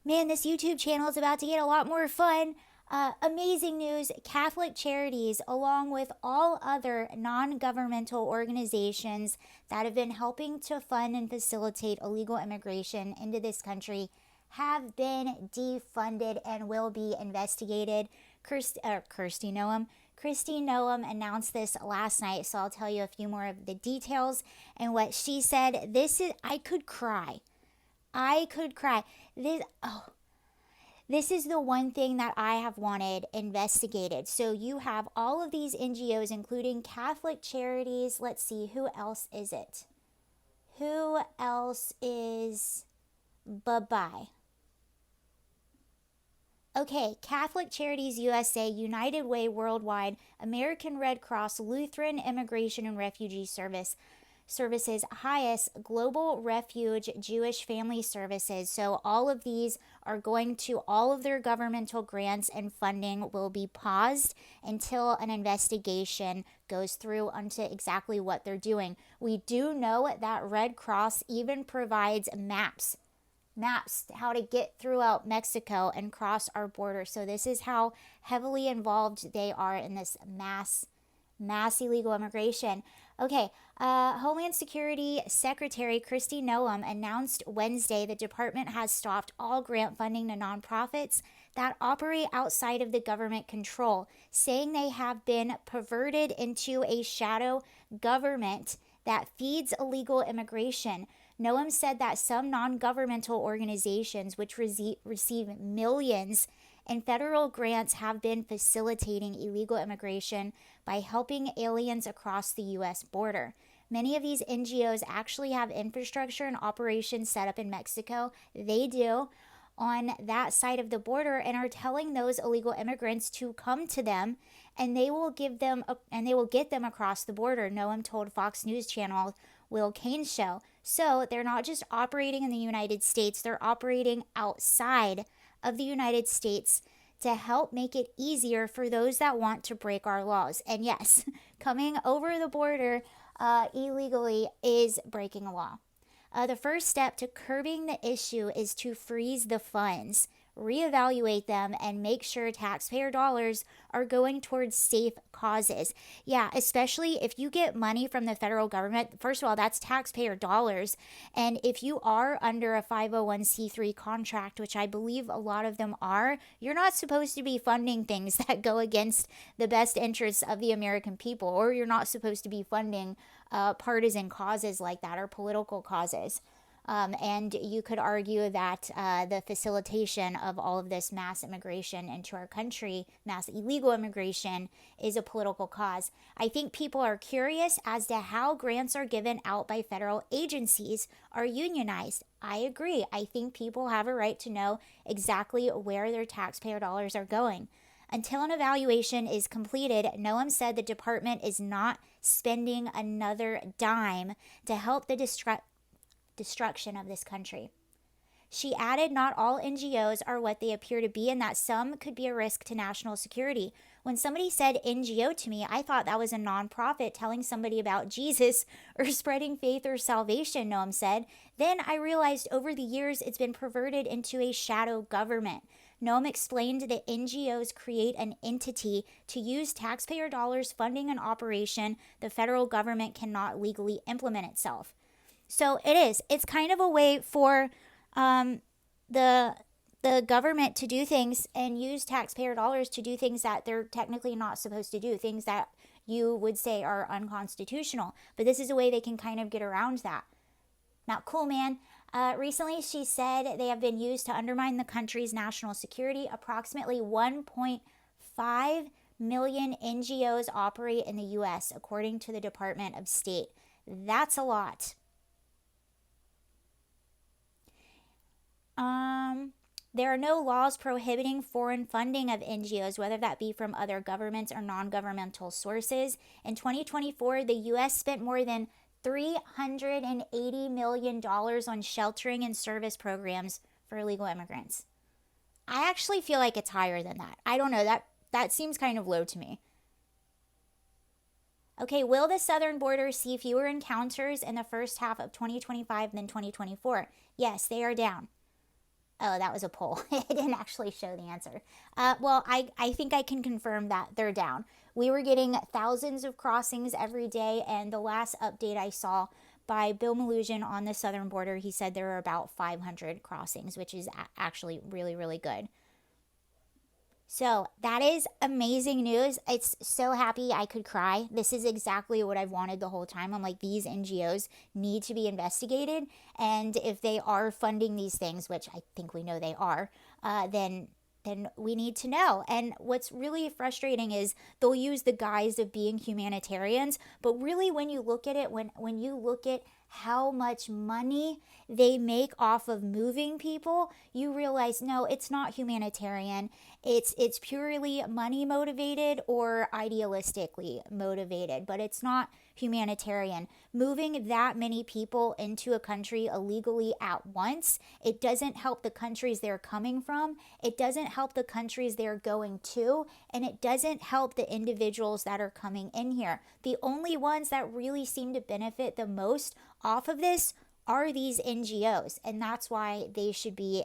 Man, this YouTube channel is about to get a lot more fun. Amazing news. Catholic Charities, along with all other non governmental organizations that have been helping to fund and facilitate illegal immigration into this country, have been defunded and will be investigated. Kristi Noem announced this last night, so I'll tell you a few more of the details and what she said. I could cry. I could cry. This is the one thing that I have wanted investigated. So you have all of these NGOs, including Catholic Charities. Let's see, who else is it? Who else is bye-bye? Okay, Catholic Charities USA, United Way Worldwide, American Red Cross, Lutheran Immigration and Refugee Services, HIAS, Global Refuge, Jewish Family Services. So all of these are going to, all of their governmental grants and funding will be paused until an investigation goes through onto exactly what they're doing. We do know that Red Cross even provides maps how to get throughout Mexico and cross our border. So this is how heavily involved they are in this mass illegal immigration. Okay, Homeland Security Secretary Kristi Noem announced Wednesday the department has stopped all grant funding to nonprofits that operate outside of the government control, saying they have been perverted into a shadow government that feeds illegal immigration. Noem said that some non-governmental organizations, which receive millions in federal grants, have been facilitating illegal immigration by helping aliens across the U.S. border. Many of these NGOs actually have infrastructure and operations set up in Mexico. They do on that side of the border and are telling those illegal immigrants to come to them and they will get them across the border. Noem told Fox News Channel Will Cain's show. So they're not just operating in the United States, they're operating outside of the United States to help make it easier for those that want to break our laws. And yes, coming over the border illegally is breaking a law. The first step to curbing the issue is to freeze the funds, reevaluate them, and make sure taxpayer dollars are going towards safe causes. Yeah, especially if you get money from the federal government, first of all, that's taxpayer dollars. And if you are under a 501c3 contract, which I believe a lot of them are, you're not supposed to be funding things that go against the best interests of the American people, or you're not supposed to be funding partisan causes like that or political causes. And you could argue that the facilitation of all of this mass immigration into our country, mass illegal immigration, is a political cause. I think people are curious as to how grants are given out by federal agencies are unionized. I agree. I think people have a right to know exactly where their taxpayer dollars are going. Until an evaluation is completed, Noem said the department is not spending another dime to help the destruction of this country. She added not all NGOs are what they appear to be and that some could be a risk to national security. When somebody said NGO to me, I thought that was a nonprofit telling somebody about Jesus or spreading faith or salvation, Noem said. Then I realized over the years it's been perverted into a shadow government. Noem explained that NGOs create an entity to use taxpayer dollars funding an operation the federal government cannot legally implement itself. So it is. It's kind of a way for the government to do things and use taxpayer dollars to do things that they're technically not supposed to do, things that you would say are unconstitutional. But this is a way they can kind of get around that. Not cool, man. Recently, she said they have been used to undermine the country's national security. Approximately 1.5 million NGOs operate in the U.S., according to the Department of State. That's a lot. There are no laws prohibiting foreign funding of NGOs, whether that be from other governments or non-governmental sources. In 2024, the U.S. spent more than $380 million on sheltering and service programs for illegal immigrants. I actually feel like it's higher than that. I don't know, that seems kind of low to me. Okay, will the southern border see fewer encounters in the first half of 2025 than 2024? Yes, they are down. Oh, that was a poll. It didn't actually show the answer. Well, I think I can confirm that they're down. We were getting thousands of crossings every day, and the last update I saw by Bill Malusian on the southern border, he said there were about 500 crossings, which is actually really, really good. So that is amazing news. It's so happy I could cry. This is exactly what I've wanted the whole time. I'm like, these NGOs need to be investigated. And if they are funding these things, which I think we know they are, then we need to know. And what's really frustrating is they'll use the guise of being humanitarians, but really when you look at it, when you look at how much money they make off of moving people, you realize no, it's not humanitarian. It's purely money motivated or idealistically motivated, but it's not humanitarian. Moving that many people into a country illegally at once, it doesn't help the countries they're coming from, it doesn't help the countries they're going to, and it doesn't help the individuals that are coming in here. The only ones that really seem to benefit the most off of this are these NGOs, and that's why they should be